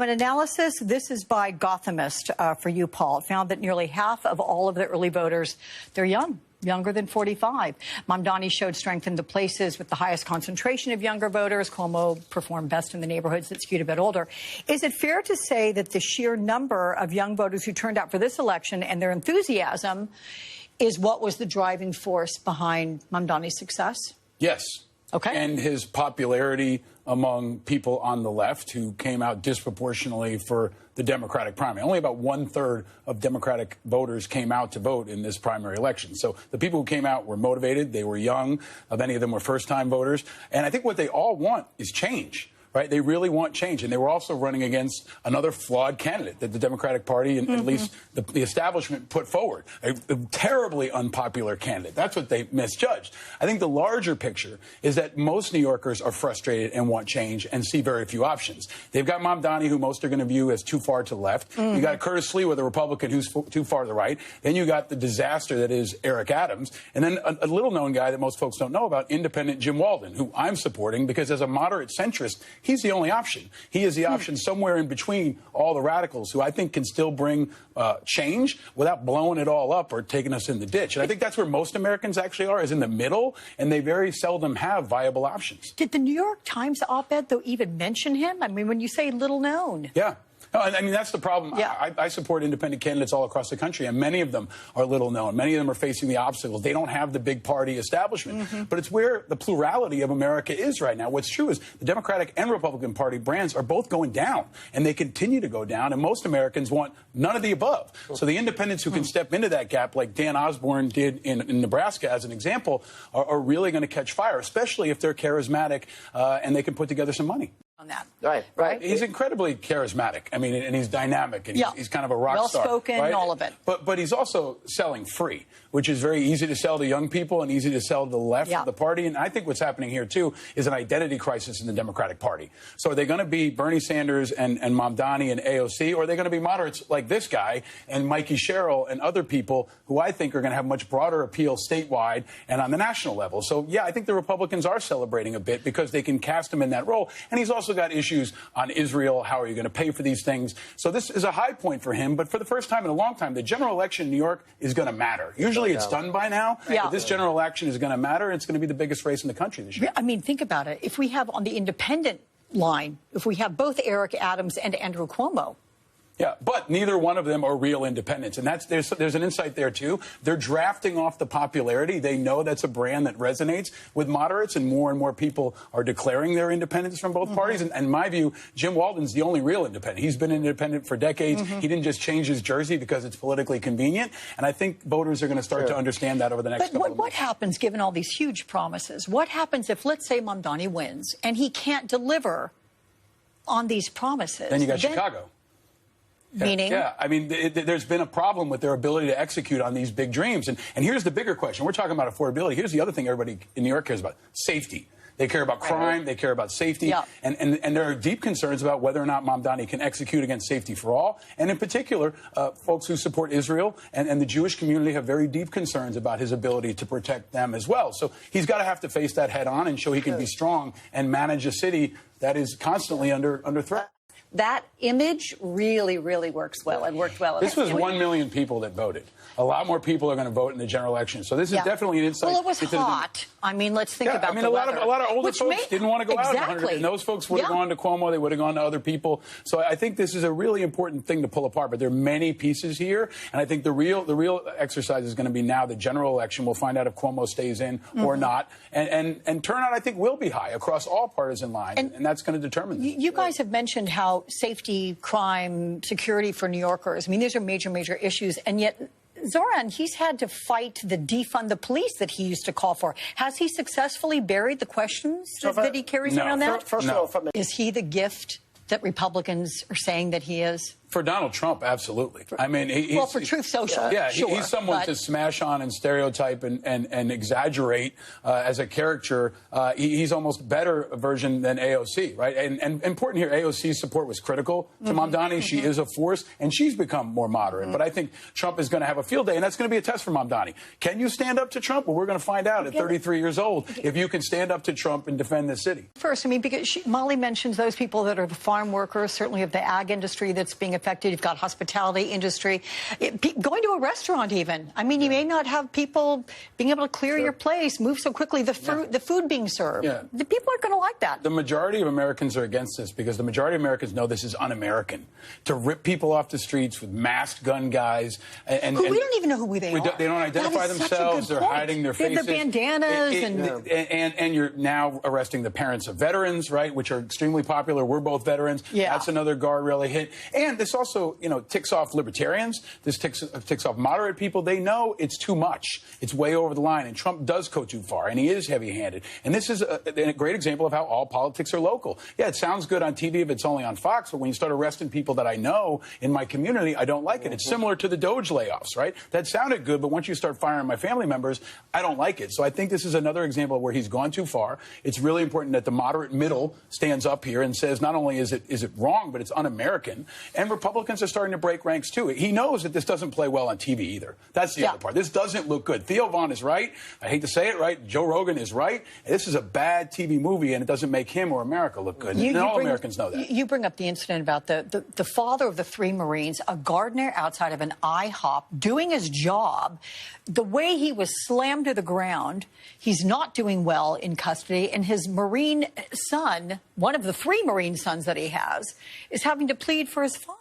An analysis, this is by Gothamist for you, Paul. It found that nearly half of all of the early voters, they're younger than 45. Mamdani showed strength in the places with the highest concentration of younger voters. Cuomo performed best in the neighborhoods that skewed a bit older. Is it fair to say that the sheer number of young voters who turned out for this election and their enthusiasm is what was the driving force behind Mamdani's success? Yes. Okay. And his popularity among people on the left who came out disproportionately for the Democratic primary. Only about 1/3 of Democratic voters came out to vote in this primary election. So the people who came out were motivated. They were young. Many of them were first-time voters. And I think what they all want is change. Right? They really want change. And they were also running against another flawed candidate that the Democratic Party and at least the establishment put forward. A terribly unpopular candidate. That's what they misjudged. I think the larger picture is that most New Yorkers are frustrated and want change and see very few options. They've got Mamdani, who most are going to view as too far to the left. You got Curtis Lee with a Republican who's too far to the right. Then you got the disaster that is Eric Adams. And then a little-known guy that most folks don't know about, independent Jim Walden, who I'm supporting because as a moderate centrist, he's the only option. He is the option somewhere in between all the radicals who I think can still bring change without blowing it all up or taking us in the ditch. And I think that's where most Americans actually are, is in the middle, and they very seldom have viable options. Did the New York Times op-ed, though, even mention him? I mean, when you say little known. Yeah. No, I mean, that's the problem. Yeah. I support independent candidates all across the country, and many of them are little known. Many of them are facing the obstacles. They don't have the big party establishment. But it's where the plurality of America is right now. What's true is the Democratic and Republican Party brands are both going down, and they continue to go down, and most Americans want none of the above. So the independents who can step into that gap, like Dan Osborne did in Nebraska as an example, are really going to catch fire, especially if they're charismatic and they can put together some money. On that. Right. He's incredibly charismatic. I mean, and he's dynamic, and he's kind of a rock star. Well-spoken, right? all of it. But he's also selling free, which is very easy to sell to young people and easy to sell to the left of the party. And I think what's happening here, too, is an identity crisis in the Democratic Party. So are they going to be Bernie Sanders and Mamdani and AOC, or are they going to be moderates like this guy and Mikey Sherrill and other people who I think are going to have much broader appeal statewide and on the national level? So, yeah, I think the Republicans are celebrating a bit because they can cast him in that role. And he's also got issues on Israel. How are you going to pay for these things? So this is a high point for him. But for the first time in a long time, the general election in New York is going to matter. Usually it's done by now. Yeah. But this general election is going to matter. It's going to be the biggest race in the country this year. I mean, think about it. If we have on the independent line, if we have both Eric Adams and Andrew Cuomo. Yeah, but neither one of them are real independents. And there's an insight there, too. They're drafting off the popularity. They know that's a brand that resonates with moderates, and more people are declaring their independence from both parties. And in my view, Jim Walden's the only real independent. He's been independent for decades. He didn't just change his jersey because it's politically convenient. And I think voters are going to start to understand that over the next couple of months. But what happens, given all these huge promises? What happens if, let's say, Mamdani wins and he can't deliver on these promises? Then you got Chicago. Meaning? Yeah, I mean, there's been a problem with their ability to execute on these big dreams. And here's the bigger question. We're talking about affordability. Here's the other thing everybody in New York cares about: safety. They care about crime. They care about safety. Yeah. And there are deep concerns about whether or not Mamdani can execute against safety for all. And in particular, folks who support Israel and the Jewish community have very deep concerns about his ability to protect them as well. So he's got to have to face that head on and show he can be strong and manage a city that is constantly under threat. That image really, really works well and worked well. This was 1 million people that voted. A lot more people are going to vote in the general election. So this is definitely an insight. Well, it was hot. I mean, let's think about the weather. A lot of older folks didn't want to go out. And those folks would have gone to Cuomo. They would have gone to other people. So I think this is a really important thing to pull apart. But there are many pieces here. And I think the real exercise is going to be now the general election. We'll find out if Cuomo stays in or not. And turnout, I think, will be high across all partisan lines. And that's going to determine this. You guys have mentioned how safety, crime, security for New Yorkers, I mean, these are major issues. And yet, Zoran, he's had to fight the defund the police that he used to call for. Has he successfully buried the questions that he carries around that? First of all, is he the gift that Republicans are saying that he is? For Donald Trump, absolutely. I mean, well, for Truth Social, yeah, sure, he's someone to smash on and stereotype and exaggerate as a caricature. He's almost a better version than AOC, right? And important here, AOC's support was critical to Mamdani. She is a force, and she's become more moderate. But I think Trump is going to have a field day, and that's going to be a test for Mamdani. Can you stand up to Trump? Well, we're going to find out at 33 years old if you can stand up to Trump and defend the city. First, I mean, because Molly mentions those people that are the farm workers, certainly of the ag industry that's being affected. You've got hospitality industry. Going to a restaurant even. I mean, you may not have people being able to clear your place, move so quickly, the food being served. The people aren't going to like that. The majority of Americans are against this because the majority of Americans know this is un-American. To rip people off the streets with masked gun guys. We don't even know who they are. They don't identify themselves. They're hiding their faces. They have the bandanas. And you're now arresting the parents of veterans, right, which are extremely popular. We're both veterans. That's another guardrail they hit. And this also, ticks off libertarians. This ticks off moderate people. They know it's too much. It's way over the line. And Trump does go too far. And he is heavy-handed. And this is a great example of how all politics are local. Yeah, it sounds good on TV if it's only on Fox. But when you start arresting people that I know in my community, I don't like it. It's similar to the Doge layoffs, right? That sounded good. But once you start firing my family members, I don't like it. So I think this is another example where he's gone too far. It's really important that the moderate middle stands up here and says not only is it wrong, but it's un-American. And Republicans are starting to break ranks, too. He knows that this doesn't play well on TV either. That's the other part. This doesn't look good. Theo Vaughn is right. I hate to say it, right? Joe Rogan is right. This is a bad TV movie, and it doesn't make him or America look good. And all Americans know that. You bring up the incident about the father of the 3 Marines, a gardener outside of an IHOP, doing his job. The way he was slammed to the ground, he's not doing well in custody, and his Marine son, one of the 3 Marine sons that he has, is having to plead for his father.